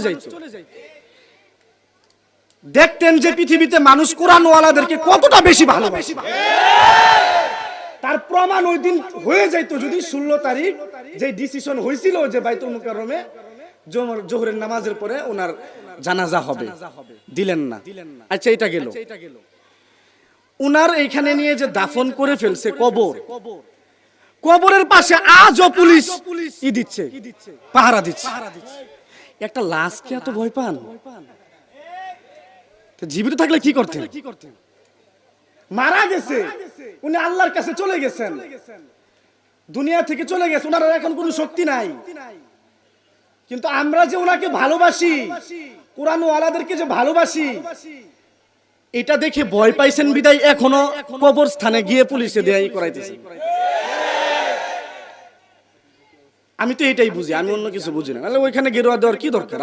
যাইতো। দেখতেন যে পৃথিবীতে মানুষ কোরআনওয়ালাদেরকে কতটা বেশি ভালোবাসে। তার প্রমাণ ওই দিন হয়ে যাইতো যদি 16 তারিখ যে ডিসিশন হয়েছিল যে বাইতুল মুকাররমে জোহরের নামাজের পরে ওনার জানাজা হবে, দিলেন না। আচ্ছা, এটা গেল। উনার এইখানে নিয়ে যে দাফন করে ফেলছে কবর, কবরের পাশে আজও পুলিশ দিচ্ছে, পাহারা দিচ্ছে। একটা লাশকে এত ভয় পান? জীবিত থাকলে কি করতেন? মারা গেছে, উনি আল্লাহর কাছে চলে গেছেন, দুনিয়া থেকে চলে গেছে, ওনার এখন কোনো শক্তি নাই। কিন্তু আমরা যে ওনাকে ভালোবাসি, কোরআনওয়ালাদেরকে যে ভালোবাসি, এটা দেখে ভয় পাইছেন বিদায় এখনো কবরস্থানে গিয়ে পুলিশে দেয়াই করাইতেছে। আমি তো এটাই বুঝি, আমি অন্য কিছু বুঝি না। ওইখানে গেরুয়া দেওয়ার কি দরকার?